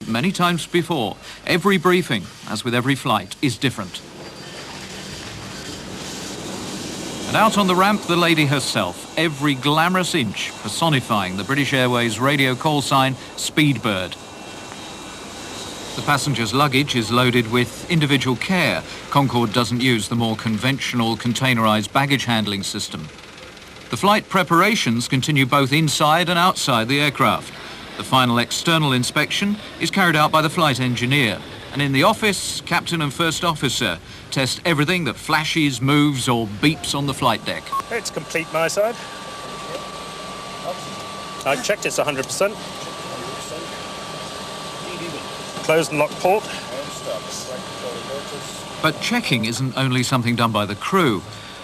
Many times before, every briefing, as with every flight, is different. And out on the ramp, the lady herself, every glamorous inch personifying the British Airways radio call sign, Speedbird. The passenger's luggage is loaded with individual care. Concorde doesn't use the more conventional containerised baggage handling system. The flight preparations continue both inside and outside the aircraft. The final external inspection is carried out by the flight engineer. And in the office, captain and first officer test everything that flashes, moves or beeps on the flight deck. It's complete my side. I've checked it's 100%. Closed and locked port. But checking isn't only something done by the crew.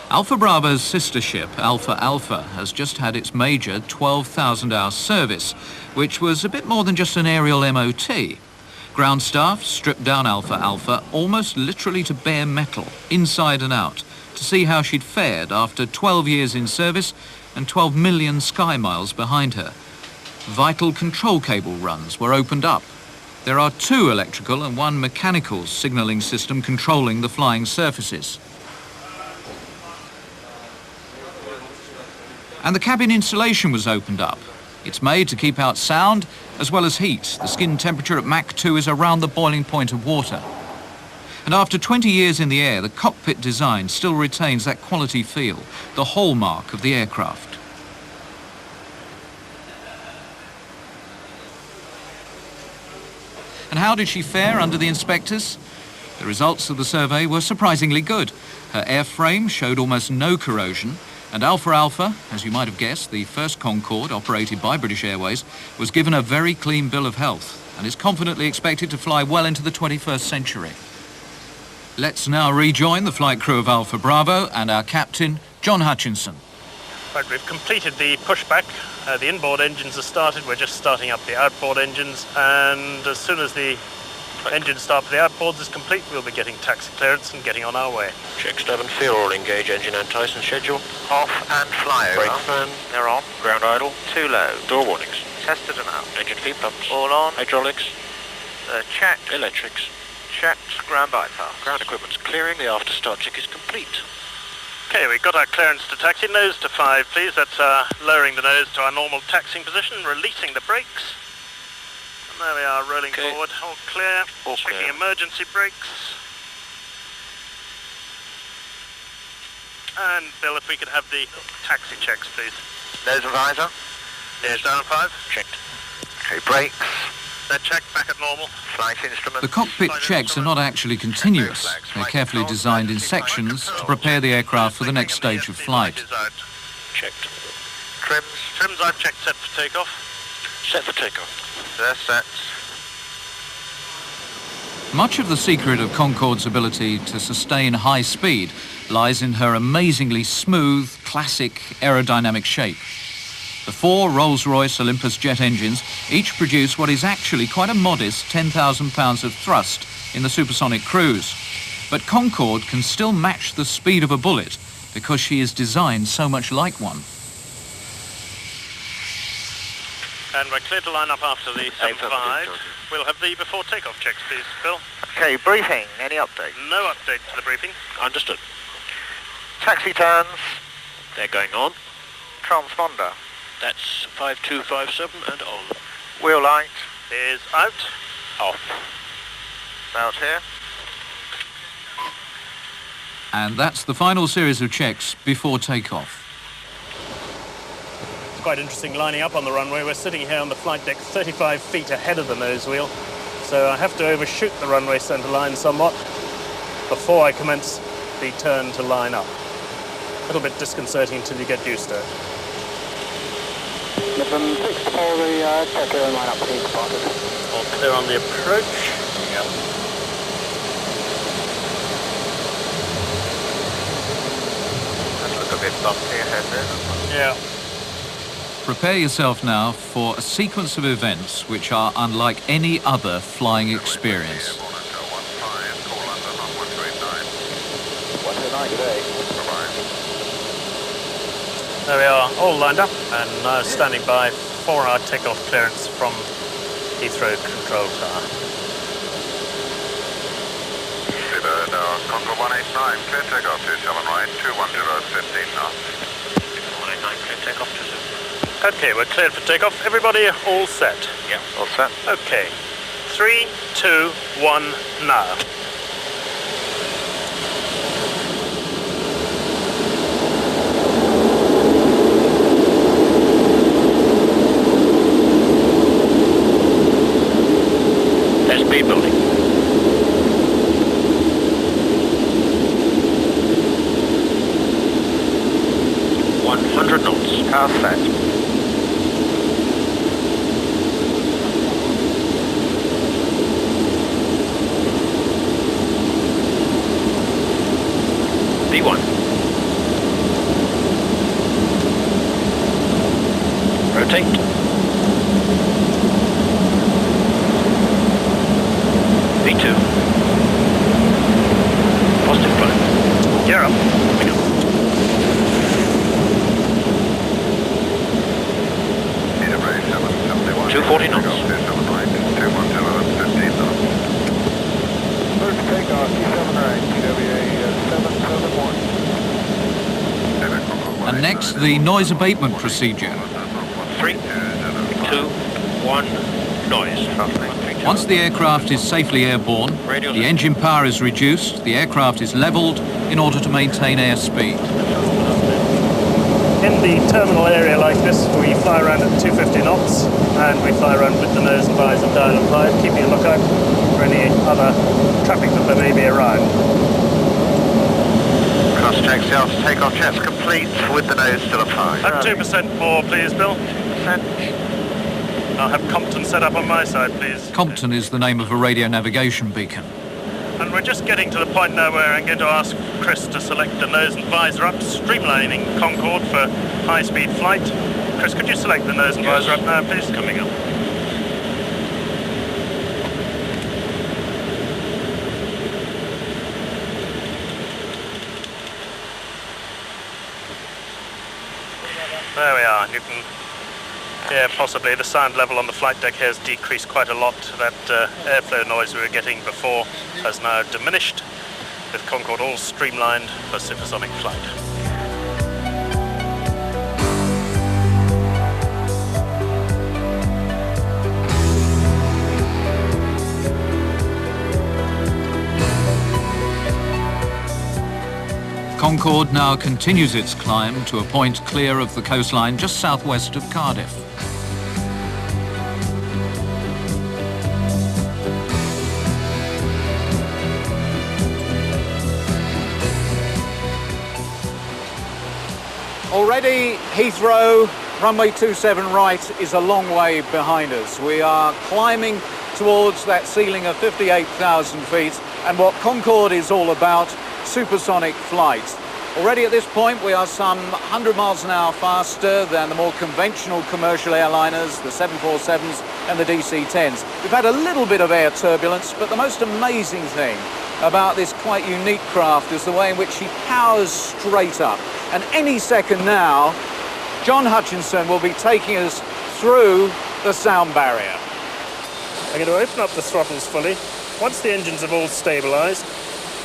Alpha Bravo's sister ship, Alpha Alpha, has just had its major 12,000-hour service, which was a bit more than just an aerial MOT. Ground staff stripped down Alpha Alpha almost literally to bare metal, inside and out, to see how she'd fared after 12 years in service and 12 million sky miles behind her. Vital control cable runs were opened up. There are 2 electrical and 1 mechanical signalling system controlling the flying surfaces. And the cabin insulation was opened up. It's made to keep out sound as well as heat. The skin temperature at Mach 2 is around the boiling point of water. And after 20 years in the air, the cockpit design still retains that quality feel, the hallmark of the aircraft. And how did she fare under the inspectors? The results of the survey were surprisingly good. Her airframe showed almost no corrosion, and Alpha Alpha, as you might have guessed, the first Concorde operated by British Airways, was given a very clean bill of health and is confidently expected to fly well into the 21st century. Let's now rejoin the flight crew of Alpha Bravo and our captain, John Hutchinson. Right, we've completed the pushback. The inboard engines are started. We're just starting up the outboard engines, and as soon as the engine start for the outboards is complete, we'll be getting taxi clearance and getting on our way. Check stub and feel all engage engine anti-and schedule. Off and fly over. Brake fan. They're on. Ground idle. Too low. Door warnings. Tested and out. Engine feed pumps. All on. Hydraulics. Checked. Electrics. Checked. Ground bypass. Ground equipment's clearing. The after start check is complete. Okay, we've got our clearance to taxi. Nose to 5, please. That's lowering the nose to our normal taxiing position, releasing the brakes. And there we are, rolling forward. All clear. All Checking clear. emergency brakes. And Bill, if we could have the taxi checks, please. Nose and visor. Yes, down 5. Checked. Okay, brakes. They're checked back at normal. Flight instruments. The cockpit checks are not actually continuous. They're carefully designed in sections to prepare the aircraft for the next stage of flight. Checked. Trims. Trims I've checked set for takeoff. Set for takeoff. They're set. Much of the secret of Concorde's ability to sustain high speed lies in her amazingly smooth, classic aerodynamic shape. The 4 Rolls-Royce Olympus jet engines each produce what is actually quite a modest 10,000 pounds of thrust in the supersonic cruise. But Concorde can still match the speed of a bullet because she is designed so much like one. And we're clear to line up after the 75. We'll have the before takeoff checks, please, Bill. Okay, briefing. Any update? No update to the briefing. Understood. Taxi turns. They're going on. Transponder. That's 5257 and on. Wheel light. Is out. Off. About here. And that's the final series of checks before takeoff. It's quite interesting lining up on the runway. We're sitting here on the flight deck 35 feet ahead of the nose wheel. So I have to overshoot the runway centre line somewhat before I commence the turn to line up. A little bit disconcerting until you get used to it. Midland 6 for the checker and line up, please, spotted. All clear on the approach. Yep. That look a bit bumpy ahead there. Yeah. Prepare yourself now for a sequence of events which are unlike any other flying experience. 129 today. There we are, all lined up and now standing by for our takeoff clearance from Heathrow Control Tower. Concorde 189, clear takeoff 27 right, 210, 15 knots. 189, clear takeoff 27. Okay, we're cleared for takeoff. Everybody all set? Yeah. All set. Okay. 3, 2, 1, now. There's speed building. 100 knots. Car set. V1. Rotate. V2. Positive climb. Gear up. We go. Edinburgh 771. 240 knots. 27 right, 210, 15 knots. First takeoff, 27 right, TWA 771. And next, the noise abatement procedure. 3, 2, 1, noise. Once the aircraft is safely airborne, the engine power is reduced, the aircraft is levelled in order to maintain airspeed. In the terminal area like this, we fly around at 250 knots, and we fly around with the nose and visor dial applied, keeping a lookout for any other traffic that there may be around. Cross-check self takeoff checks complete with the nose still applied. At 2% more, please, Bill. I'll have Compton set up on my side, please. Compton is the name of a radio navigation beacon. And we're just getting to the point now where I'm going to ask Chris to select the nose and visor up, streamlining Concorde for high-speed flight. Chris, could you select the nose and visor up now, please? Coming up. There we are. You can hear possibly the sound level on the flight deck here has decreased quite a lot. That airflow noise we were getting before has now diminished, with Concorde all streamlined for supersonic flight. Concorde now continues its climb to a point clear of the coastline just southwest of Cardiff. Already Heathrow, runway 27 right, is a long way behind us. We are climbing towards that ceiling of 58,000 feet, and what Concorde is all about, supersonic flight. Already at this point we are some 100 miles an hour faster than the more conventional commercial airliners, the 747s and the DC-10s. We've had a little bit of air turbulence, but the most amazing thing about this quite unique craft is the way in which she powers straight up. And any second now, John Hutchinson will be taking us through the sound barrier. I'm going to open up the throttles fully. Once the engines have all stabilised,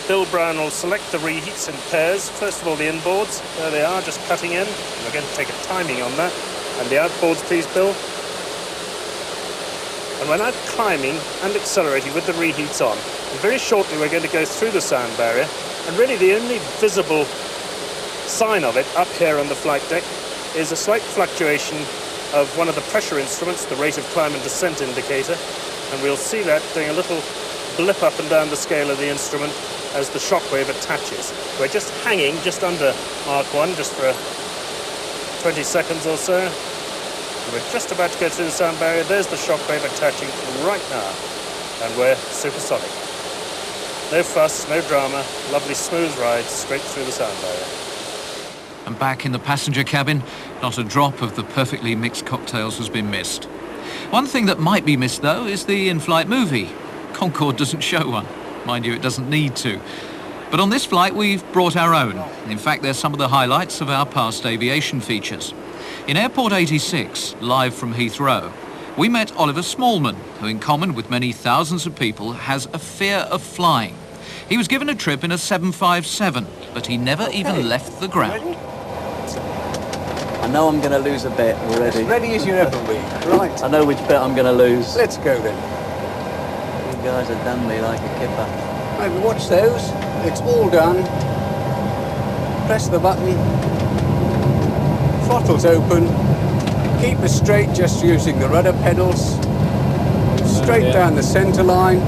Bill Brown will select the reheats in pairs. First of all, the inboards. There they are, just cutting in. We're going to take a timing on that. And the outboards, please, Bill. And we're now climbing and accelerating with the reheats on. And very shortly, we're going to go through the sound barrier. And really, the only visible sign of it up here on the flight deck is a slight fluctuation of one of the pressure instruments, the rate of climb and descent indicator. And we'll see that doing a little blip up and down the scale of the instrument as the shockwave attaches. We're just hanging just under Mark 1, just for 20 seconds or so. And we're just about to go through the sound barrier. There's the shockwave attaching right now. And we're supersonic. No fuss, no drama, lovely smooth ride straight through the sound barrier. And back in the passenger cabin, not a drop of the perfectly mixed cocktails has been missed. One thing that might be missed, though, is the in-flight movie. Concorde doesn't show one. Mind you, it doesn't need to. But on this flight, we've brought our own. In fact, they're some of the highlights of our past aviation features. In Airport 86, live from Heathrow, We met Oliver Smallman, who in common with many thousands of people has a fear of flying. He was given a trip in a 757, but he never even left the ground. I know I'm going to lose a bet already. As ready as you ever be. Right. I know which bet I'm going to lose. Let's go then. You guys have done me like a kipper. Right, watch those. It's all done. Press the button. Throttle's open. Keep it straight just using the rudder pedals. Straight down the centre line.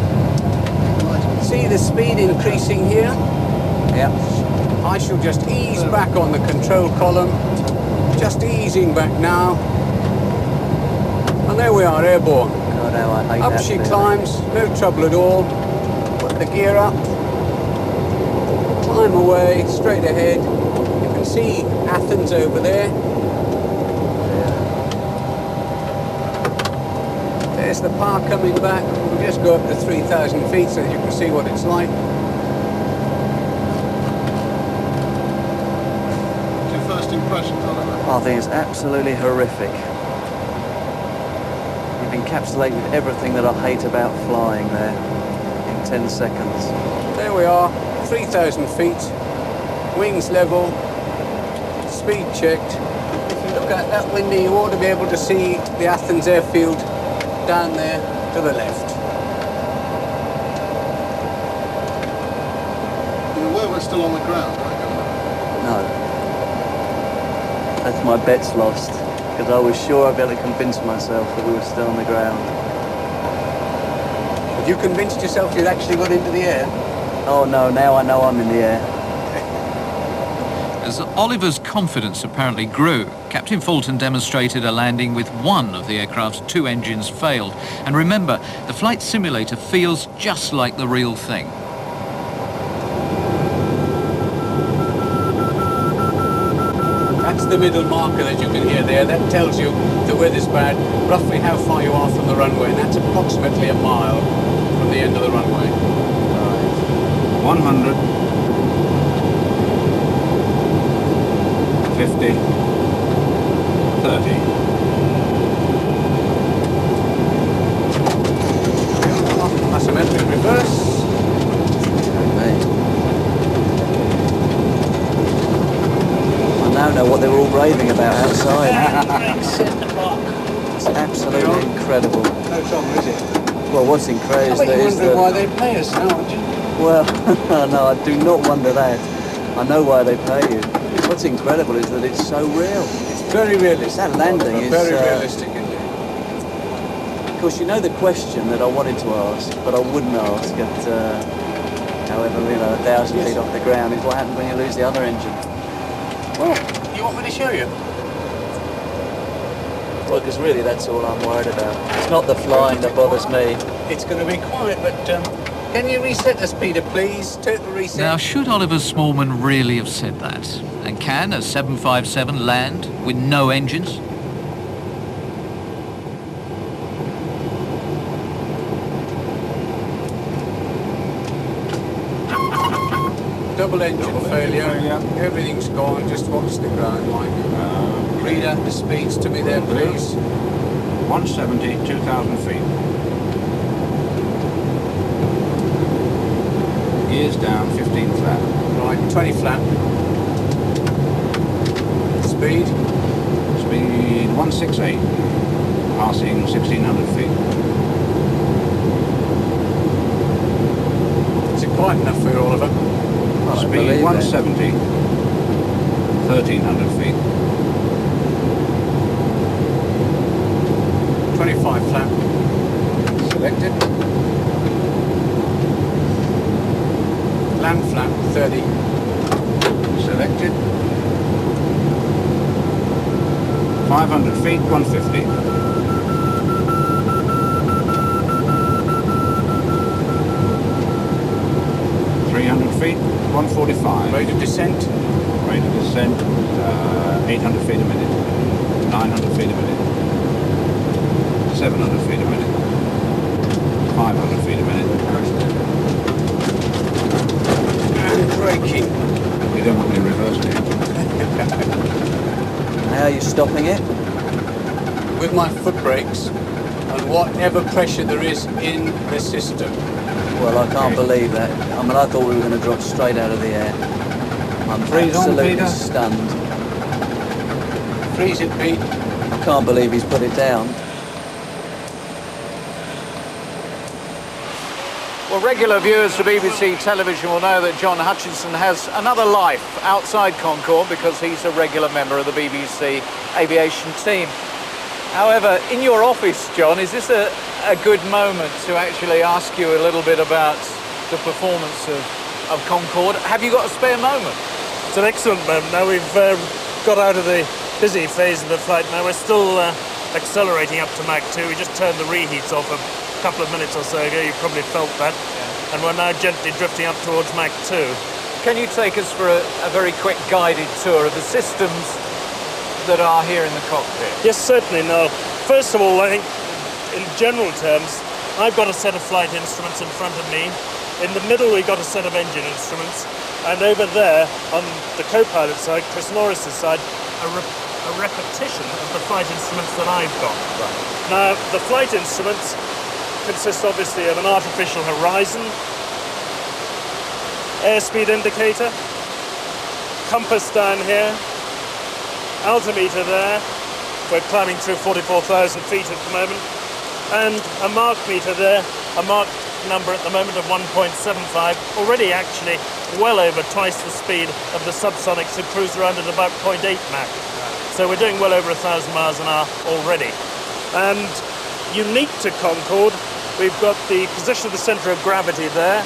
See the speed increasing here? Yep. I shall just ease back on the control column. Just easing back now. And there we are, airborne. God, how I hate Up that she feeling. climbs, no trouble at all. Put the gear up. Climb away, straight ahead. You can see Athens over there. There's the power coming back. We'll just go up to 3,000 feet so that you can see what it's like. What's your first impressions, Oliver? I think it's absolutely horrific. You've encapsulated everything that I hate about flying there in 10 seconds. There we are, 3,000 feet, wings level, speed checked. If you look out that window, you ought to be able to see the Athens airfield down there to the left. You're aware we're still on the ground, right? No. That's my bet's lost, because I was sure I'd be able to convince myself that we were still on the ground. Have you convinced yourself you'd actually got into the air? Oh no, now I know I'm in the air. As Oliver's confidence apparently grew, Captain Fulton demonstrated a landing with one of the aircraft's two engines failed. And remember, the flight simulator feels just like the real thing. That's the middle marker that you can hear there. That tells you the weather's bad, roughly how far you are from the runway, and that's approximately a mile from the end of the runway. 100. 50, 30. Asymmetric reverse. I now know what they were all raving about outside. It's absolutely incredible. No trouble, is it? Well, what's incredible I bet is you wonder why that... they pay us now, aren't you? Well, no, I do not wonder that. I know why they pay you. What's incredible is that it's so real. It's very realistic. That landing is... very realistic indeed. Of course, you know the question that I wanted to ask, but I wouldn't ask at, however, 1,000 feet off the ground, is what happens when you lose the other engine. Well, you want me to show you? Well, because really that's all I'm worried about. It's not the flying that bothers me. It's going to be quiet, but can you reset the speeder, please? Total reset. Now, should Oliver Smallman really have said that? And can a 757 land with no engines? Double engine failure. Everything's gone. Just watch the ground, Mike. Read out the speeds to me there, please. 170, 2,000 feet. Gears down, 15 flat. Right, 20 flat. Speed. Speed 168, passing 1,600 feet. Is it quiet enough for you, Oliver? Well, I Speed believe it. 170, 1,300 feet. 25 flat. Selected. Land flap 30. Selected. 500 feet, 150. 300 feet, 145. Rate of descent. Rate of descent, 800 feet a minute, 900 feet a minute, 700 feet a minute, 500 feet a minute. And braking. You don't want me to reverse it. How are you stopping it? With my foot brakes. whatever pressure there is in the system. Well, I can't believe that. I mean, I thought we were going to drop straight out of the air. I'm Freeze on, absolutely Peter. stunned. Freeze it, Pete. I can't believe he's put it down. Well, regular viewers of BBC television will know that John Hutchinson has another life outside Concorde because he's a regular member of the BBC aviation team. However, in your office, John, is this a good moment to actually ask you a little bit about the performance of Concorde? Have you got a spare moment? It's an excellent moment. Now we've got out of the busy phase of the flight. Now we're still accelerating up to Mach 2. We just turned the reheats off a couple of minutes or so ago. You probably felt that. Yeah. And we're now gently drifting up towards Mach 2. Can you take us for a very quick guided tour of the systems that are here in the cockpit? Yes, certainly. Now, first of all, I think in general terms, I've got a set of flight instruments in front of me. In the middle, we've got a set of engine instruments. And over there, on the co-pilot side, Chris Norris's side, a repetition of the flight instruments that I've got. Right. Now, the flight instruments consist obviously of an artificial horizon, airspeed indicator, compass down here, altimeter there, we're climbing through 44,000 feet at the moment, and a Mach meter there, a Mach number at the moment of 1.75, already actually well over twice the speed of the subsonics who cruise around at about 0.8 Mach. So we're doing well over 1,000 miles an hour already. And unique to Concorde, we've got the position of the centre of gravity there,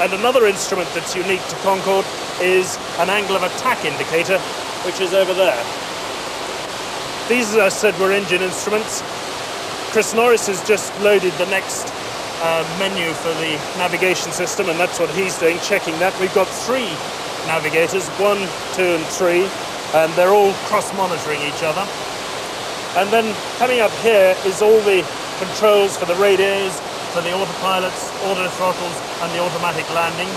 and another instrument that's unique to Concorde is an angle of attack indicator, which is over there. These, as I said, were engine instruments. Chris Norris has just loaded the next menu for the navigation system, and that's what he's doing, checking that. We've got 3 navigators, 1, 2 and 3, and they're all cross-monitoring each other. And then coming up here is all the controls for the radios, for the autopilots, auto throttles and the automatic landing.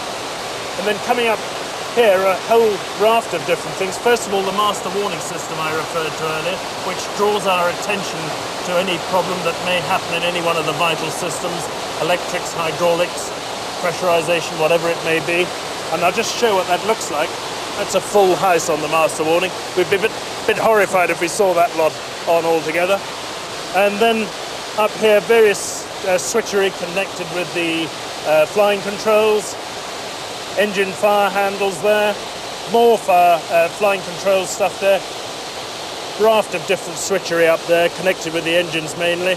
And then coming up here, a whole raft of different things. First of all, the master warning system I referred to earlier, which draws our attention to any problem that may happen in any one of the vital systems, electrics, hydraulics, pressurization, whatever it may be. And I'll just show what that looks like. That's a full house on the master warning. We'd be a bit horrified if we saw that lot on altogether. And then up here, various switchery connected with the flying controls, engine fire handles there, more flying controls stuff there, raft of different switchery up there connected with the engines mainly.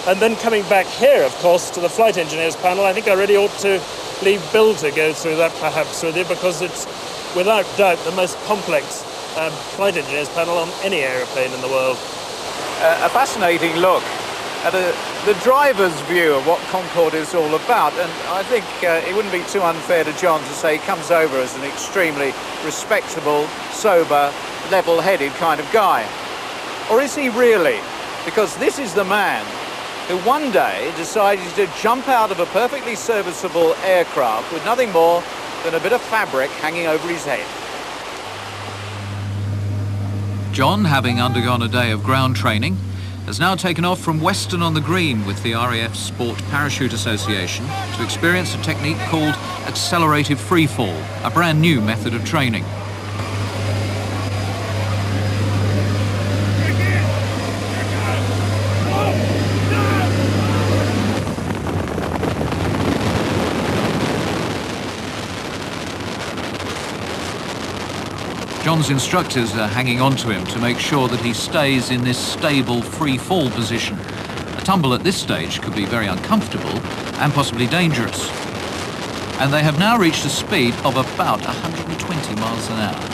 And then coming back here, of course, to the flight engineers panel, I think I really ought to leave Bill to go through that perhaps with you, because it's without doubt the most complex flight engineers panel on any aeroplane in the world. A fascinating look at the driver's view of what Concorde is all about, and I think it wouldn't be too unfair to John to say he comes over as an extremely respectable, sober, level-headed kind of guy. Or is he really? Because this is the man who one day decided to jump out of a perfectly serviceable aircraft with nothing more than a bit of fabric hanging over his head. John, having undergone a day of ground training, has now taken off from Weston-on-the-Green with the RAF Sport Parachute Association to experience a technique called accelerated freefall, a brand new method of training. John's instructors are hanging on to him to make sure that he stays in this stable free fall position. A tumble at this stage could be very uncomfortable and possibly dangerous. And they have now reached a speed of about 120 miles an hour.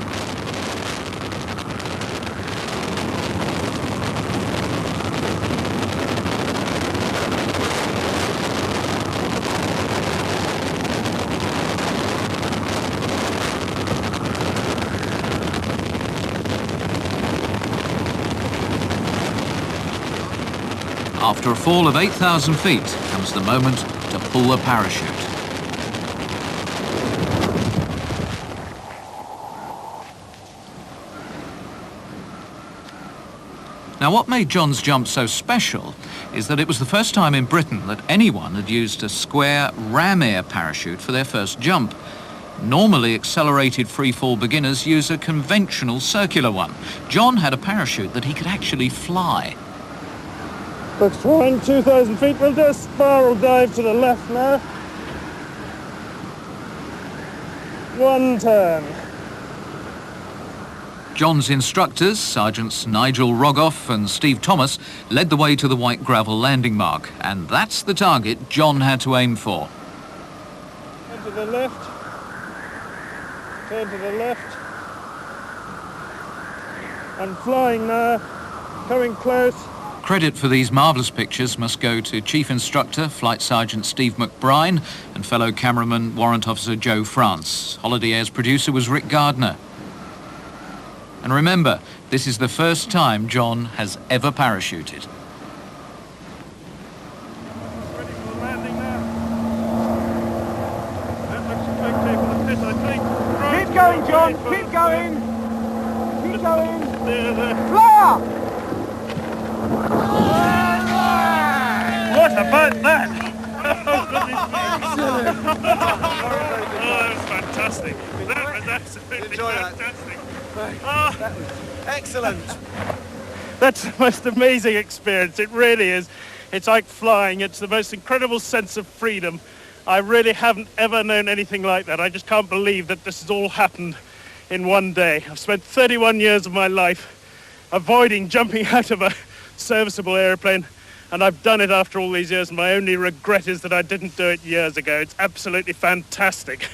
After a fall of 8,000 feet comes the moment to pull the parachute. Now, what made John's jump so special is that it was the first time in Britain that anyone had used a square ram air parachute for their first jump. Normally, accelerated freefall beginners use a conventional circular one. John had a parachute that he could actually fly. Looks fine, 2,000 feet. We'll do a spiral dive to the left now. One turn. John's instructors, Sergeants Nigel Rogoff and Steve Thomas, led the way to the white gravel landing mark, and that's the target John had to aim for. Turn to the left. Turn to the left. I'm flying now, coming close. Credit for these marvellous pictures must go to Chief Instructor, Flight Sergeant Steve McBride, and fellow cameraman, Warrant Officer Joe France. Holiday Air's producer was Rick Gardner. And remember, this is the first time John has ever parachuted. Ready for the landing now. That looks okay for the pit, I think. Right, Keep going, John, okay, keep going. Keep going. There. Flare! What about that? Oh, goodness me. Oh, that was fantastic. That was absolutely fantastic. Oh, That was excellent. that's the most amazing experience. It really is. It's like flying. It's the most incredible sense of freedom. I really haven't ever known anything like that. I just can't believe that this has all happened in one day. I've spent 31 years of my life avoiding jumping out of a serviceable airplane, and I've done it after all these years, and my only regret is that I didn't do it years ago. It's absolutely fantastic.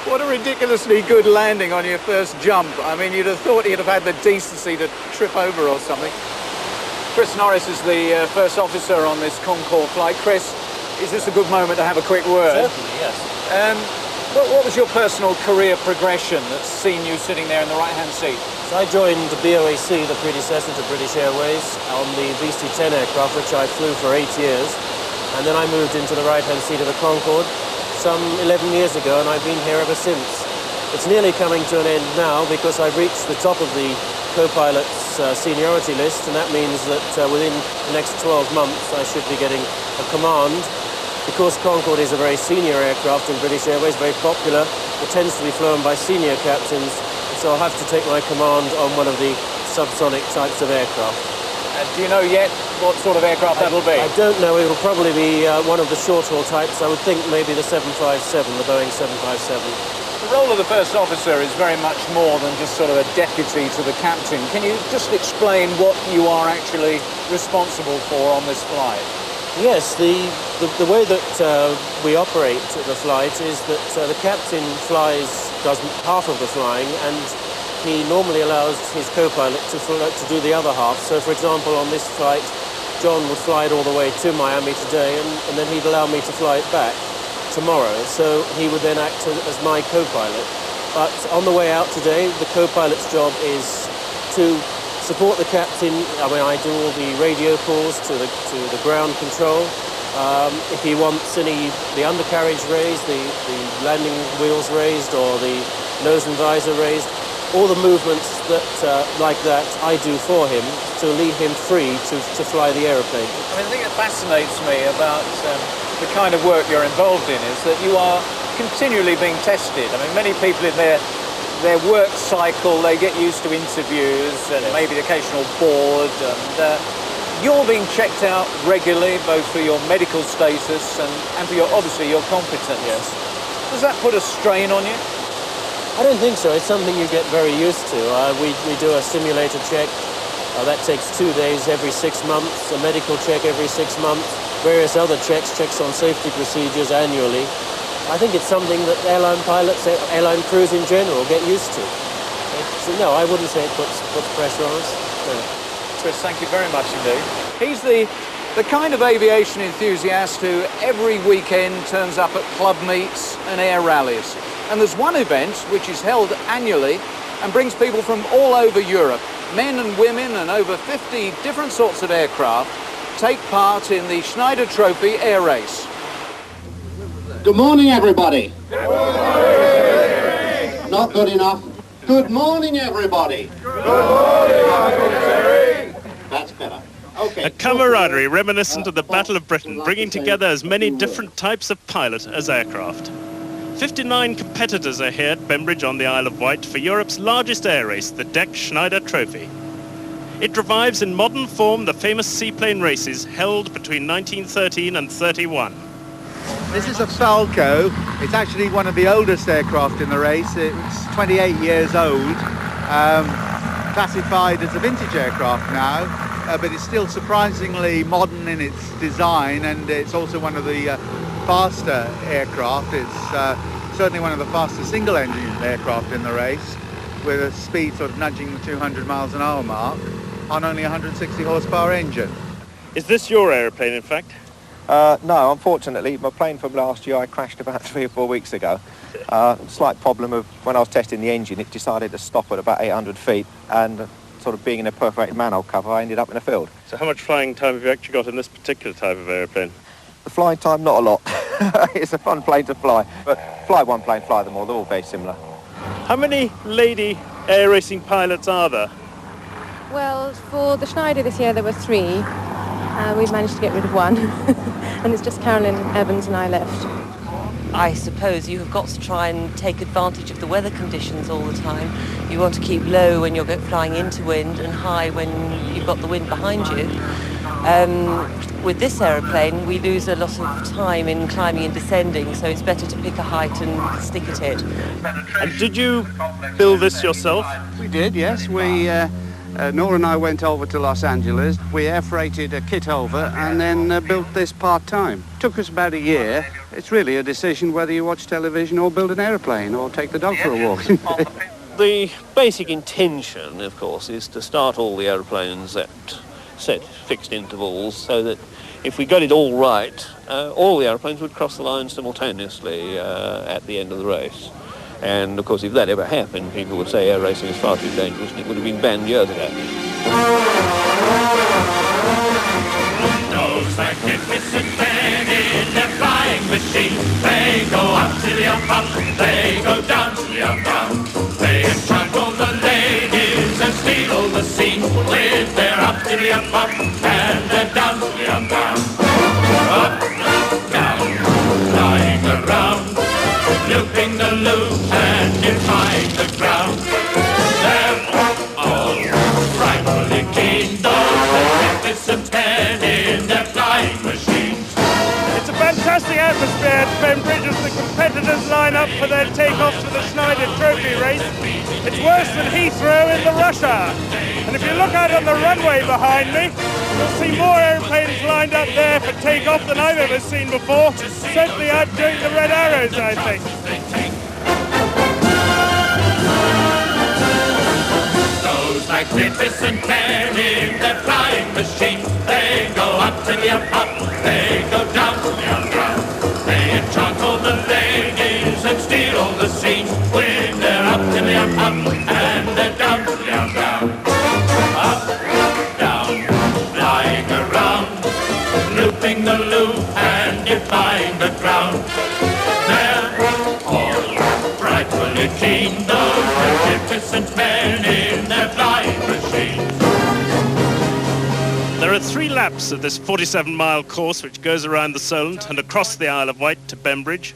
What a ridiculously good landing on your first jump. I mean, you'd have thought he'd have had the decency to trip over or something. Chris Norris is the first officer on this Concorde flight. Chris, is this a good moment to have a quick word? Certainly, yes. What was your personal career progression that's seen you sitting there in the right-hand seat? So I joined the BOAC, the predecessor to British Airways, on the VC-10 aircraft, which I flew for 8 years. And then I moved into the right-hand seat of the Concorde some 11 years ago, and I've been here ever since. It's nearly coming to an end now because I've reached the top of the co-pilot's seniority list, and that means that within the next 12 months I should be getting a command. Because Concorde is a very senior aircraft in British Airways, very popular, it tends to be flown by senior captains, so I'll have to take my command on one of the subsonic types of aircraft. And do you know yet what sort of aircraft that'll be? I don't know. It'll probably be one of the short-haul types. I would think maybe the 757, the Boeing 757. The role of the first officer is very much more than just sort of a deputy to the captain. Can you just explain what you are actually responsible for on this flight? Yes, the way that we operate the flight is that the captain does half of the flying, and he normally allows his co-pilot to do the other half. So, for example, on this flight, John would fly it all the way to Miami today, and then he'd allow me to fly it back tomorrow. So he would then act as my co-pilot. But on the way out today, the co-pilot's job is to support the captain. I mean, I do all the radio calls to the ground control. If he wants the undercarriage raised, the landing wheels raised, or the nose and visor raised, all the movements that like that I do for him to leave him free to fly the aeroplane. I mean, the thing that fascinates me about the kind of work you're involved in is that you are continually being tested. I mean, many people in their work cycle, they get used to interviews and maybe the occasional board, and you're being checked out regularly, both for your medical status and for obviously your competence. Yes. Does that put a strain on you? I don't think so. It's something you get very used to. We do a simulator check. That takes 2 days every 6 months, a medical check every 6 months, various other checks on safety procedures annually. I think it's something that airline pilots, airline crews in general get used to. No, I wouldn't say it puts pressure on us. No. Chris, thank you very much indeed. He's the kind of aviation enthusiast who every weekend turns up at club meets and air rallies. And there's one event which is held annually and brings people from all over Europe. Men and women and over 50 different sorts of aircraft take part in the Schneider Trophy air race. Good morning, everybody. Good morning. Not good enough. Good morning, everybody. Good morning, Uncle Terry. That's better. A camaraderie reminiscent of the Battle of Britain, bringing together as many different types of pilot as aircraft. 59 competitors are here at Bembridge on the Isle of Wight for Europe's largest air race, the Deck Schneider Trophy. It revives in modern form the famous seaplane races held between 1913 and 31. This is a Falco. It's actually one of the oldest aircraft in the race. It's 28 years old, classified as a vintage aircraft now, but it's still surprisingly modern in its design, and it's also one of the faster aircraft. It's certainly one of the faster single-engine aircraft in the race, with a speed sort of nudging the 200 miles an hour mark on only a 160 horsepower engine. Is this your aeroplane, in fact? No, unfortunately, my plane from last year I crashed about 3 or 4 weeks ago. Slight problem of when I was testing the engine, it decided to stop at about 800 feet, and sort of being in a perforated manhole cover, I ended up in a field. So how much flying time have you actually got in this particular type of aeroplane? The flying time, not a lot. It's a fun plane to fly, but fly one plane, fly them all, they're all very similar. How many lady air racing pilots are there? Well, for the Schneider this year there were 3. We've managed to get rid of 1. And it's just Carolyn, Edmonds and I left. I suppose you have got to try and take advantage of the weather conditions all the time. You want to keep low when you're flying into wind and high when you've got the wind behind you. With this aeroplane, we lose a lot of time in climbing and descending, so it's better to pick a height and stick at it. And did you build this yourself? We did, yes. Nora and I went over to Los Angeles. We air freighted a kit over and then built this part-time. Took us about a year. It's really a decision whether you watch television or build an aeroplane or take the dog for a walk. The basic intention, of course, is to start all the aeroplanes at set fixed intervals so that if we got it all right, all the aeroplanes would cross the line simultaneously at the end of the race. And of course, if that ever happened, people would say air racing is far too dangerous, and it would have been banned years ago. Those magnificent men in their flying machines, they go up to the up, they go down to the up. They entrapple the ladies and steal the scene with their up to the up, and their down to the up. Up, down, flying around, looping the loop and defying the ground. They're all frightfully keen, those magnificent men in their flying machines. It's a fantastic atmosphere at Bembridge as the competitors line up for their takeoff to the Schneider Trophy race. It's worse than Heathrow in the rush hour. And if you look out on the runway behind me, you'll see more aeroplanes lined up there for takeoff than I've ever seen before. Certainly outdoing the Red Arrows, I think. Those magnificent men in their flying machines, they go up to the up, they go down to the up. They entrapple the ladies and steal all the scene when they're up to the up, and they're down to the up. Up, down, flying around, looping the loop and defying the ground. They're all frightfully keen, those magnificent men in their flying machines. There are 3 laps of this 47-mile course which goes around the Solent and across the Isle of Wight to Bembridge.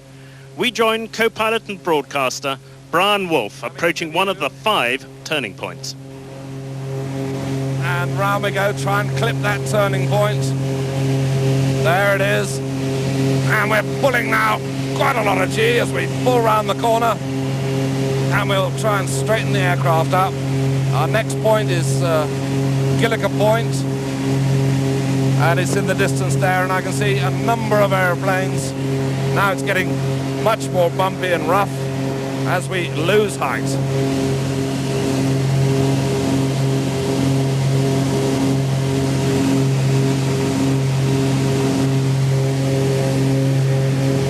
We join co-pilot and broadcaster Brian Wolfe approaching one of the 5 turning points. And round we go, try and clip that turning point. There it is. And we're pulling now quite a lot of G as we pull round the corner. And we'll try and straighten the aircraft up. Our next point is Gilliker Point. And it's in the distance there, and I can see a number of airplanes. Now it's getting much more bumpy and rough as we lose height.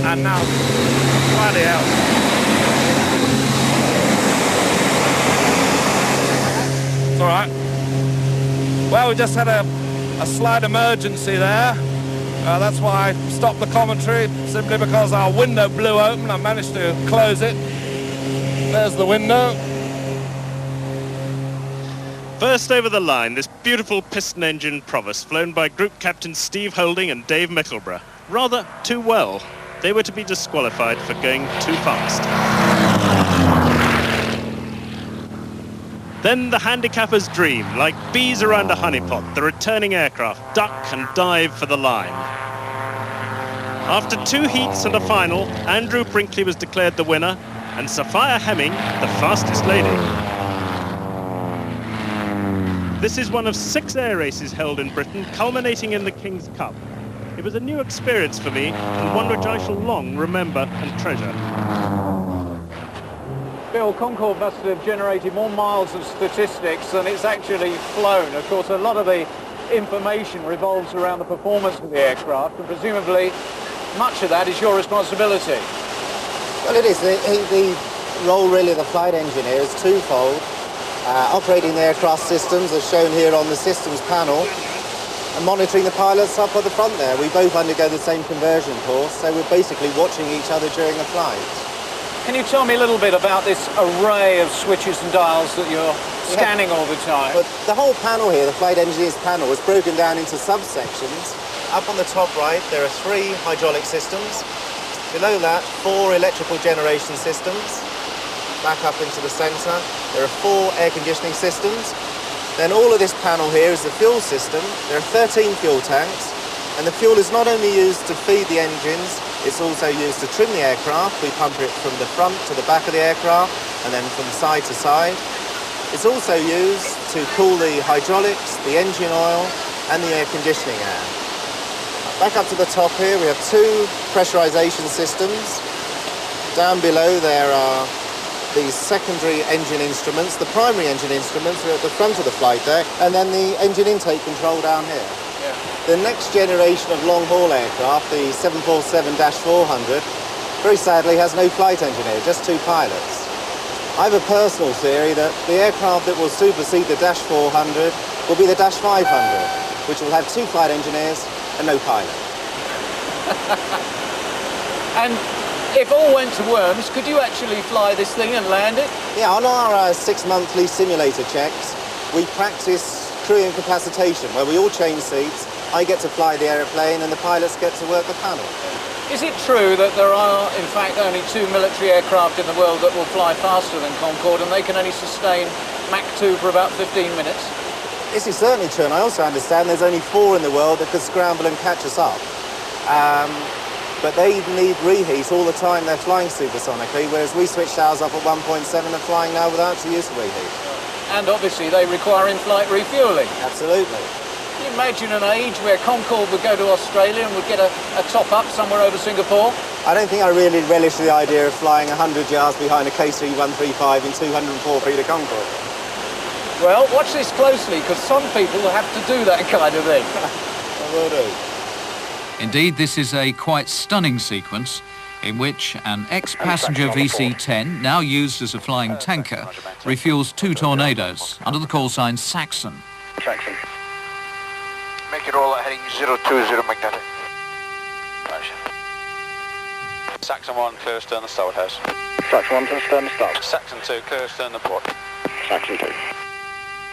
And now, bloody hell. It's all right. Well, we just had a slight emergency there. That's why I stopped the commentary, simply because our window blew open. I managed to close it. There's the window. First over the line, this beautiful piston engine Provost, flown by Group Captains Steve Holding and Dave Mickleborough. Rather too well. They were to be disqualified for going too fast. Then the handicapper's dream, like bees around a honeypot, the returning aircraft duck and dive for the line. After 2 heats and a final, Andrew Brinkley was declared the winner, and Sophia Hemming the fastest lady. This is one of 6 air races held in Britain, culminating in the King's Cup. It was a new experience for me, and one which I shall long remember and treasure. Bill, Concorde must have generated more miles of statistics than it's actually flown. Of course, a lot of the information revolves around the performance of the aircraft, and presumably much of that is your responsibility. Well, it is. The role really of the flight engineer is twofold. Operating the aircraft systems, as shown here on the systems panel, and monitoring the pilots up at the front there. We both undergo the same conversion course, so we're basically watching each other during the flight. Can you tell me a little bit about this array of switches and dials that you're scanning all the time? But the whole panel here, the flight engineer's panel, is broken down into subsections. Up on the top right, there are 3 hydraulic systems. Below that, 4 electrical generation systems. Back up into the centre, there are 4 air conditioning systems. Then all of this panel here is the fuel system. There are 13 fuel tanks, and the fuel is not only used to feed the engines, it's also used to trim the aircraft. We pump it from the front to the back of the aircraft, and then from side to side. It's also used to cool the hydraulics, the engine oil, and the air conditioning air. Back up to the top here, we have 2 pressurization systems. Down below there are the secondary engine instruments. The primary engine instruments are at the front of the flight deck, and then the engine intake control down here. Yeah. The next generation of long-haul aircraft, the 747-400, very sadly has no flight engineer, just 2 pilots. I have a personal theory that the aircraft that will supersede the Dash 400 will be the Dash 500, which will have 2 flight engineers and no pilot. And if all went to worms, could you actually fly this thing and land it? Yeah, on our 6-monthly simulator checks, we practice crew incapacitation, where we all change seats. I get to fly the aeroplane and the pilots get to work the panel. Is it true that there are, in fact, only 2 military aircraft in the world that will fly faster than Concorde, and they can only sustain Mach 2 for about 15 minutes? This is certainly true, and I also understand there's only 4 in the world that could scramble and catch us up. But they need reheat all the time. They're flying supersonically, whereas we switched ours up at 1.7 and flying now without the use of reheat. And obviously they require in-flight refuelling. Absolutely. Can you imagine an age where Concorde would go to Australia and would get a top-up somewhere over Singapore? I don't think I really relish the idea of flying 100 yards behind a KC-135 in 204 feet of Concorde. Well, watch this closely, because some people have to do that kind of thing. I will do. Indeed, this is a quite stunning sequence in which an ex-passenger VC-10, now used as a flying tanker, refuels 2 Tornadoes under the call sign Saxon. Saxon. Make it all at heading 020 magnetic. Saxon 1, clear stern the starboard house. Saxon 1 to stern the starboard. Saxon 2, clear stern the port. Saxon 2.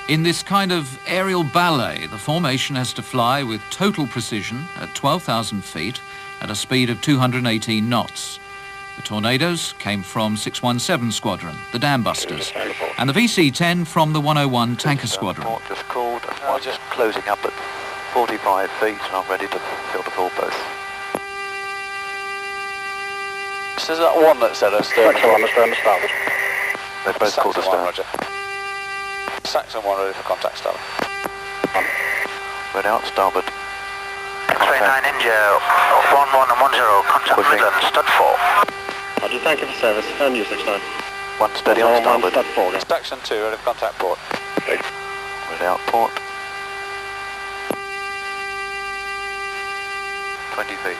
In this kind of aerial ballet, the formation has to fly with total precision at 12,000 feet at a speed of 218 knots. The Tornadoes came from 617 Squadron, the Dam Busters, and the VC-10 from the 101 Tanker Squadron. Just called. I'm just closing up at 45 feet and I'm ready to fill the full both. So is that one that said a stern? Saxon 1 to stern to starboard. They've both called us stern. Roger. Saxon 1 ready for contact, starboard. Ready out, starboard. X-ray 9 India, 11 and 10, contact Midland, stud 4. Roger, thank you for service, and you 69. 1 steady on starboard. Stud 4. Saxon 2 ready for contact port. Ready out, port. 20 feet.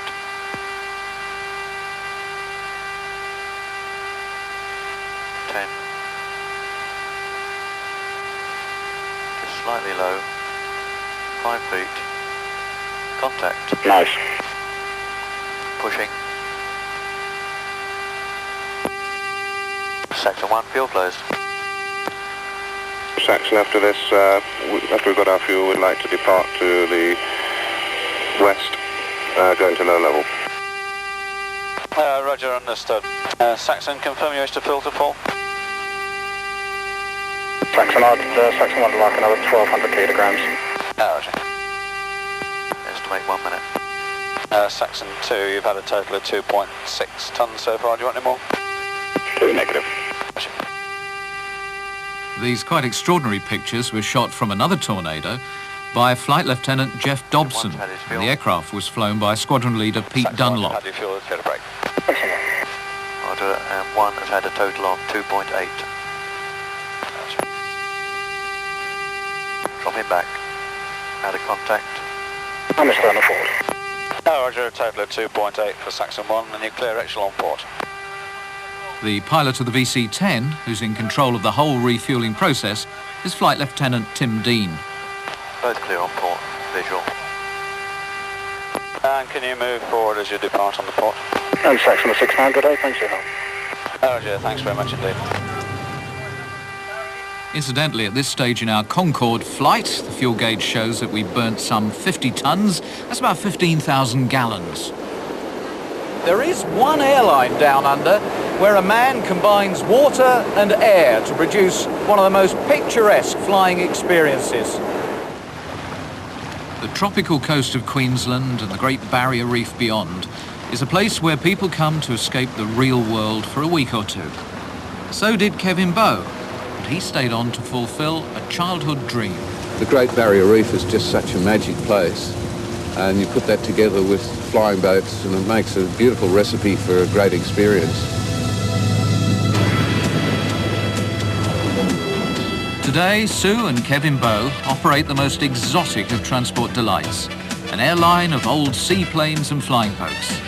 10. Slightly low, 5 feet, contact. Nice. Pushing. Sector 1, fuel flows. Saxon, after this, after we've got our fuel, we'd like to depart to the west, going to low level. Roger, understood. Saxon, confirm you wish to filter, Paul. Saxon 1 would like another 1,200 kilograms. Roger. Just to make 1 minute. Saxon 2, you've had a total of 2.6 tonnes so far. Do you want any more? 2 negative. Roger. These quite extraordinary pictures were shot from another tornado by Flight Lieutenant Jeff Dobson. And the aircraft was flown by Squadron Leader Pete Dunlop. How do you feel? Get a break. Roger, 1 has had a total of 2.8. Drop him back. Out of contact. Understand the forward. Roger, a total of 2.8 for Saxon 1, and you clear Echelon port. The pilot of the VC-10, who's in control of the whole refuelling process, is Flight Lieutenant Tim Dean. Both clear on port, visual. And can you move forward as you depart on the port? And Saxon 6-9, good day, thanks for your help. Roger, thanks very much indeed. Incidentally, at this stage in our Concorde flight, the fuel gauge shows that we burnt some 50 tonnes. That's about 15,000 gallons. There is one airline down under where a man combines water and air to produce one of the most picturesque flying experiences. The tropical coast of Queensland and the Great Barrier Reef beyond is a place where people come to escape the real world for a week or two. So did Kevin Bowe, but he stayed on to fulfil a childhood dream. The Great Barrier Reef is just such a magic place, and you put that together with flying boats and it makes a beautiful recipe for a great experience. Today, Sue and Kevin Bowe operate the most exotic of transport delights, an airline of old seaplanes and flying boats.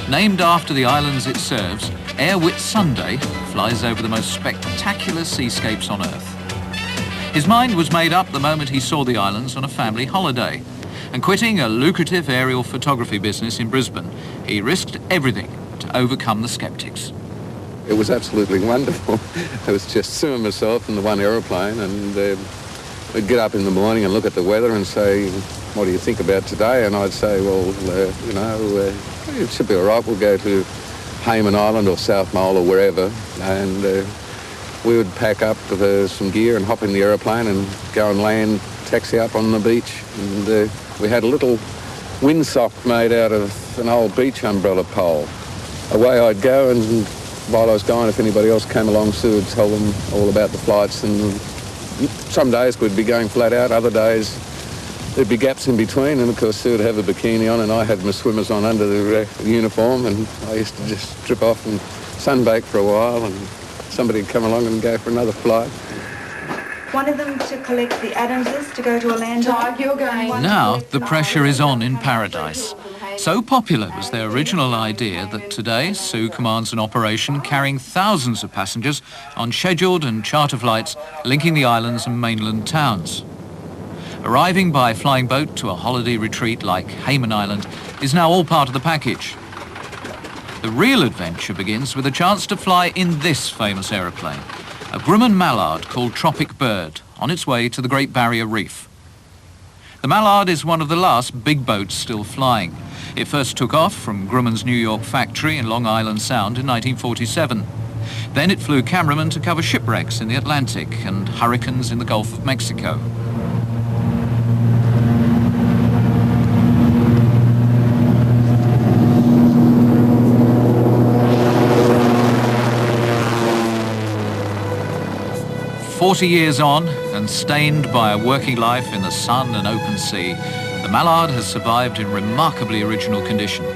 Named after the islands it serves, Air Whitsunday flies over the most spectacular seascapes on Earth. His mind was made up the moment he saw the islands on a family holiday, and quitting a lucrative aerial photography business in Brisbane, he risked everything to overcome the sceptics. It was absolutely wonderful. It was just Sue and myself in the one aeroplane, and we'd get up in the morning and look at the weather and say, what do you think about today? And I'd say, well, it should be all right. We'll go to Hayman Island or South Mole or wherever, and we would pack up some gear and hop in the aeroplane and go and land, taxi up on the beach. And we had a little windsock made out of an old beach umbrella pole. Away I'd go, and while I was gone, if anybody else came along, Sue would tell them all about the flights. And some days we'd be going flat out, other days there'd be gaps in between, and of course Sue would have a bikini on and I had my swimmers on under the uniform, and I used to just strip off and sunbake for a while, and somebody would come along and go for another flight. Wanted them to collect the Adamses to go to a land dog. You're going. Now the pressure is on in paradise. So popular was their original idea that today Sue commands an operation carrying thousands of passengers on scheduled and charter flights linking the islands and mainland towns. Arriving by flying boat to a holiday retreat like Hayman Island is now all part of the package. The real adventure begins with a chance to fly in this famous aeroplane, a Grumman Mallard called Tropic Bird, on its way to the Great Barrier Reef. The Mallard is one of the last big boats still flying. It first took off from Grumman's New York factory in Long Island Sound in 1947. Then it flew cameramen to cover shipwrecks in the Atlantic and hurricanes in the Gulf of Mexico. "40 years on, and stained by a working life in the sun and open sea, the Mallard has survived in remarkably original condition.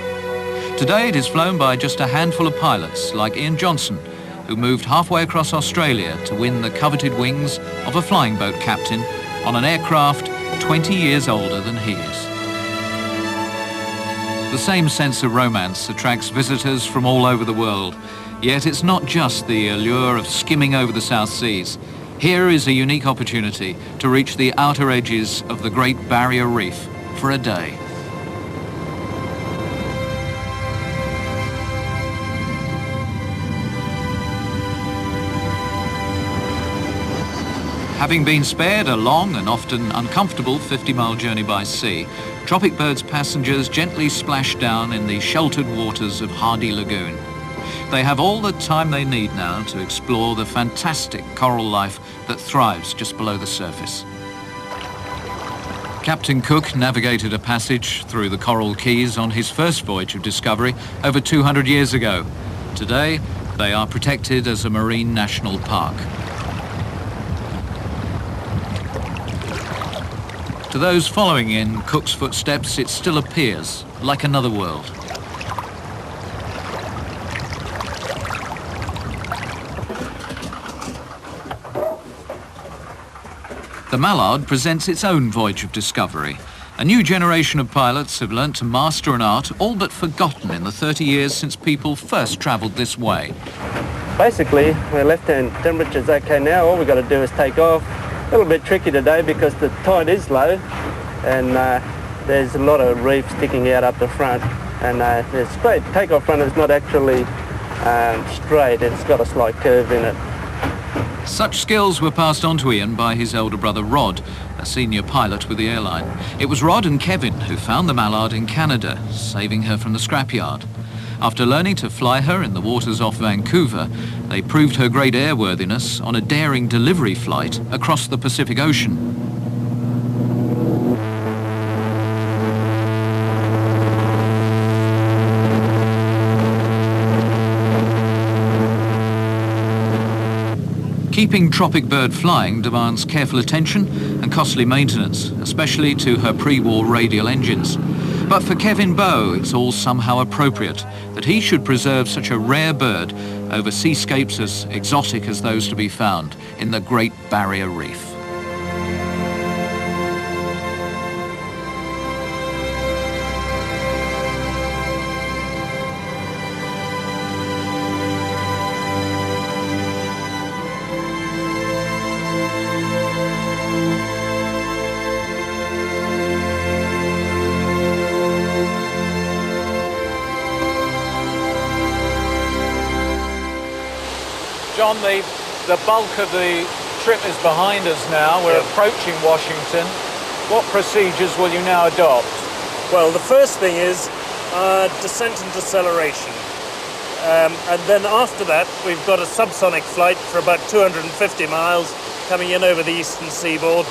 Today it is flown by just a handful of pilots like Ian Johnson, who moved halfway across Australia to win the coveted wings of a flying boat captain on an aircraft 20 years older than he is. The same sense of romance attracts visitors from all over the world, yet it's not just the allure of skimming over the South Seas. Here is a unique opportunity to reach the outer edges of the Great Barrier Reef for a day. Having been spared a long and often uncomfortable 50-mile journey by sea, Tropic Bird's passengers gently splash down in the sheltered waters of Hardy Lagoon. They have all the time they need now to explore the fantastic coral life that thrives just below the surface. Captain Cook navigated a passage through the Coral Keys on his first voyage of discovery over 200 years ago. Today, they are protected as a marine national park. To those following in Cook's footsteps, it still appears like another world. The Mallard presents its own voyage of discovery. A new generation of pilots have learnt to master an art all but forgotten in the 30 years since people first travelled this way. Basically, we're left-hand temperature's okay now. All we've got to do is take off. A little bit tricky today because the tide is low and there's a lot of reef sticking out up the front, and the straight takeoff front is not actually straight. It's got a slight curve in it. Such skills were passed on to Ian by his elder brother Rod, a senior pilot with the airline. It was Rod and Kevin who found the Mallard in Canada, saving her from the scrapyard. After learning to fly her in the waters off Vancouver, they proved her great airworthiness on a daring delivery flight across the Pacific Ocean. Keeping Tropic Bird flying demands careful attention and costly maintenance, especially to her pre-war radial engines. But for Kevin Bow, it's all somehow appropriate that he should preserve such a rare bird over seascapes as exotic as those to be found in the Great Barrier Reef. John, the bulk of the trip is behind us now. We're approaching Washington. What procedures will you now adopt? Well, the first thing is descent and deceleration. And then after that, we've got a subsonic flight for about 250 miles coming in over the eastern seaboard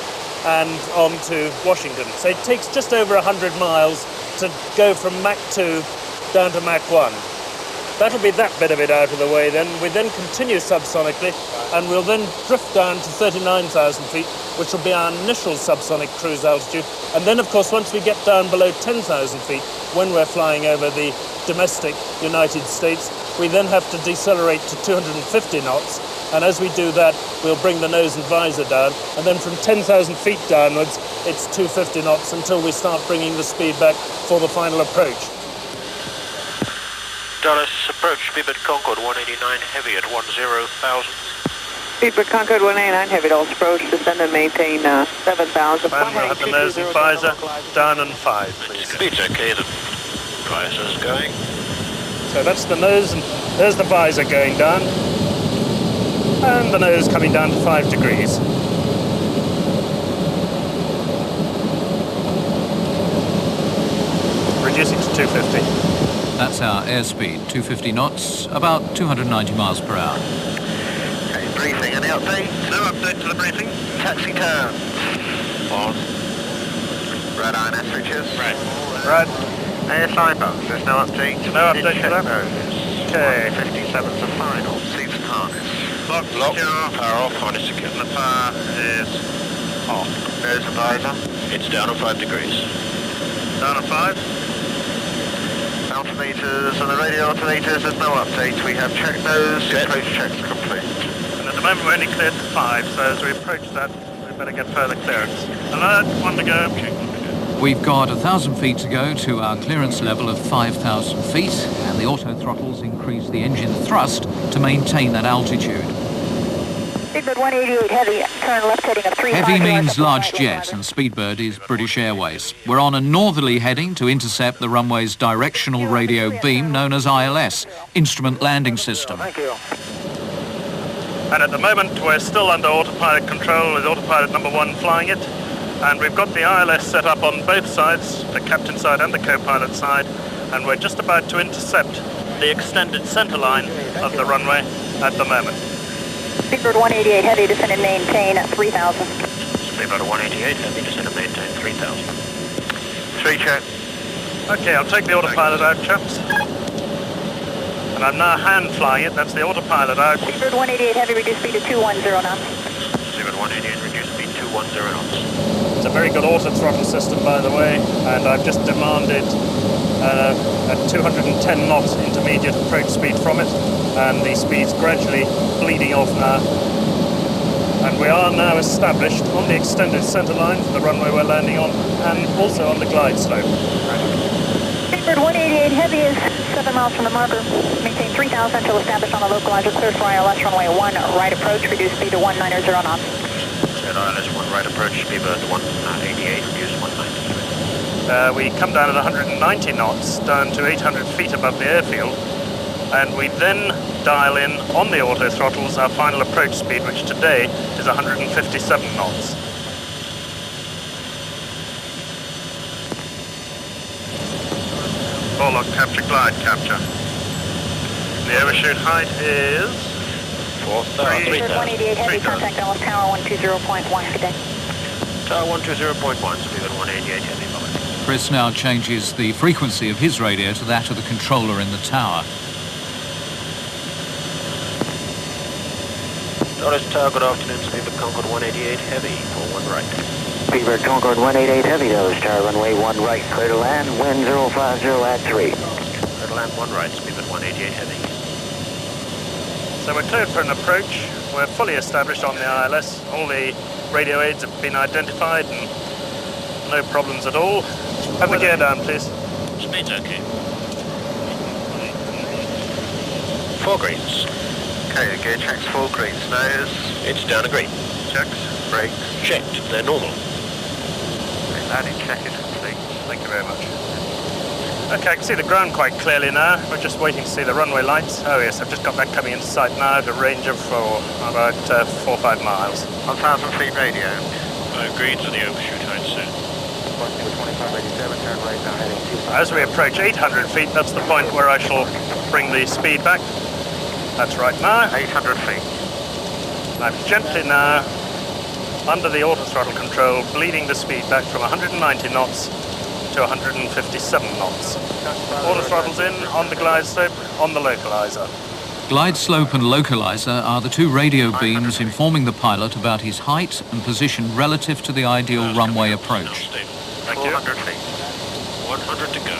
and on to Washington. So it takes just over 100 miles to go from Mach 2 down to Mach 1. That'll be that bit of it out of the way then. We then continue subsonically and we'll then drift down to 39,000 feet, which will be our initial subsonic cruise altitude. And then, of course, once we get down below 10,000 feet, when we're flying over the domestic United States, we then have to decelerate to 250 knots. And as we do that, we'll bring the nose and visor down. And then from 10,000 feet downwards, it's 250 knots until we start bringing the speed back for the final approach. Dallas, approach Speedbird Concorde 189 heavy at 10,000. Speedbird Concorde 189 heavy, Dallas approach, descend and maintain 7,000. And we'll have the nose and visor down and 5, please. Speed's okay, the visor's going. So that's the nose, and there's the visor going down. And the nose coming down to 5 degrees. Reducing to 250. That's our airspeed, 250 knots, about 290 miles per hour. Okay, briefing, any update? No update to the briefing. Taxi turn. On. Red iron S switches. Right. ASI buttons, there's no update. No update to that? Okay. 57's the final. Seats and harness. Lock. Power off, harness secure. The power is off. There's the visor. It's down at 5 degrees. Down at 5? Altimeters and the radio altimeters, there's no update. We have checked those, the approach checks are complete. And at the moment we're only cleared to 5, so as we approach that, we better get further clearance. Alert, 1 to go. We've got 1,000 feet to go to our clearance level of 5,000 feet, and the auto throttles increase the engine thrust to maintain that altitude. Speedbird 188 heavy, turn left heading of 35. Heavy means large jet, and Speedbird is British Airways. We're on a northerly heading to intercept the runway's directional radio beam known as ILS, Instrument Landing System. Thank you. And at the moment we're still under autopilot. autopilot control with autopilot number 1 flying it. And we've got the ILS set up on both sides, the captain side and the co-pilot side, and we're just about to intercept the extended center line of the runway at the moment. Speedbird 188 Heavy, descend and maintain 3,000. Speedbird 188 Heavy, descend and maintain 3,000. 3 check. Okay, I'll take the autopilot out, chaps. And I'm now hand flying it, that's the autopilot out. Speedbird 188 Heavy, reduce speed to 210 knots. Speedbird 188, reduce speed 210 knots. It's a very good auto throttle system, by the way, and I've just demanded a 210 knots intermediate approach speed from it, and the speed's gradually bleeding off now. And we are now established on the extended center line for the runway we're landing on, and also on the glide slope. Speedbird 188 Heavy is 7 miles from the marker. Maintain 3,000 until established on the localizer. Clear for ILS runway 1 right approach. Reduce speed to 190 knots. Clear ILS 1 right approach. Speedbird 188. Reduce 190. We come down at 190 knots, down to 800 feet above the airfield, and we then dial in on the auto throttles our final approach speed, which today is 157 knots. Forelock capture, glide capture. The overshoot height is 3,000. 188 Heavy, contact Dallas Tower 120.1. Good day. Tower 120.1, speed 188 Heavy. Chris now changes the frequency of his radio to that of the controller in the tower. Dallas Tower, good afternoon, Speedbird Concorde 188 Heavy, for 1 right. Speedbird Concorde 188 Heavy, Dallas Tower, runway 1 right, clear to land, wind 050 at 3. Clear to land 1 right, Speedbird 188 Heavy. So we're cleared for an approach. We're fully established on the ILS. All the radio aids have been identified and no problems at all. Have the gear down, please. Speed's okay. 4 greens. Okay, the gear checks 4 greens. Nose. It's down a green. Checks. Brakes. Checked. They're normal. Landing check is complete. Thank you very much. Okay, I can see the ground quite clearly now. We're just waiting to see the runway lights. Oh yes, I've just got that coming into sight now at a range of about 4 or 5 miles. 1,000 feet radio. 5 green to the overshoot height, sir. As we approach 800 feet, that's the point where I shall bring the speed back. That's right now. 800 feet. I'm gently now, under the auto throttle control, bleeding the speed back from 190 knots to 157 knots. Auto throttles in, on the glide slope, on the localizer. Glide slope and localizer are the two radio beams informing the pilot about his height and position relative to the ideal runway approach. Thank you. 400 feet. 100 to go.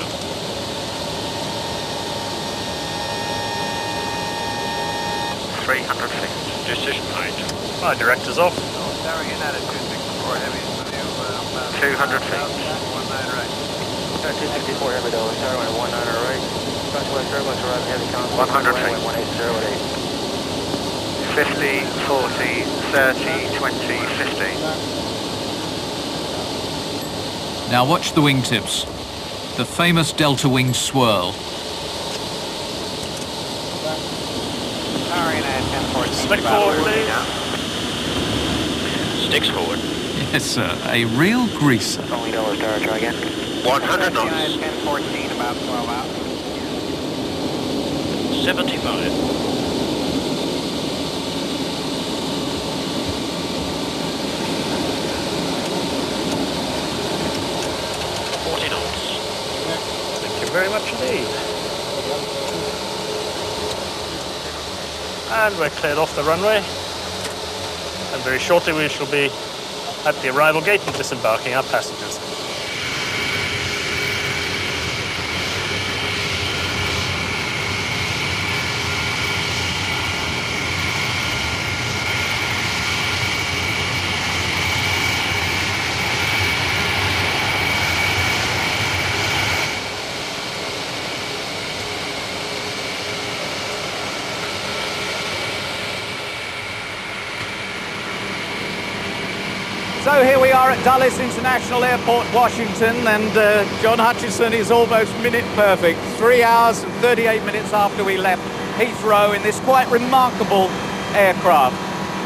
300 feet. Decision height. My director's off. 200 feet. 264 Heavy, Dallas Tower, 19 right. 100 feet. 50, 40, 30, 20, 15. Now watch the wingtips. The famous delta wing swirl. Stick forward, please. Sticks forward. Yes, sir. A real greaser. Only Dallas Tower, try again. 100 knots. 1014, about 12 out. 75. 40 knots. Thank you very much indeed. And we're cleared off the runway. And very shortly we shall be at the arrival gate and disembarking our passengers. So here we are at Dulles International Airport, Washington, and John Hutchison is almost minute perfect. 3 hours and 38 minutes after we left Heathrow in this quite remarkable aircraft.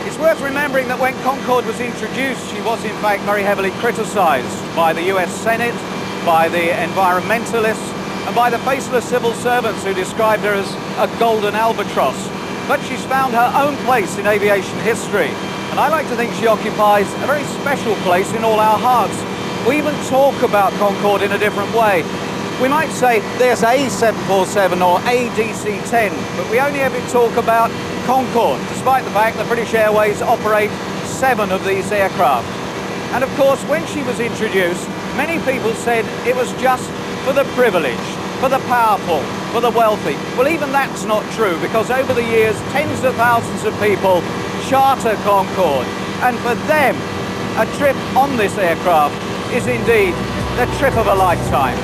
It's worth remembering that when Concorde was introduced, she was in fact very heavily criticised by the US Senate, by the environmentalists, and by the faceless civil servants who described her as a golden albatross. But she's found her own place in aviation history, and I like to think she occupies a very special place in all our hearts. We even talk about Concorde in a different way. We might say there's a 747 or a DC-10, but we only ever talk about Concorde, despite the fact that British Airways operate 7 of these aircraft. And of course, when she was introduced, many people said it was just for the privileged, for the powerful, for the wealthy. Well, even that's not true, because over the years, tens of thousands of people charter Concorde, and for them, a trip on this aircraft is indeed the trip of a lifetime.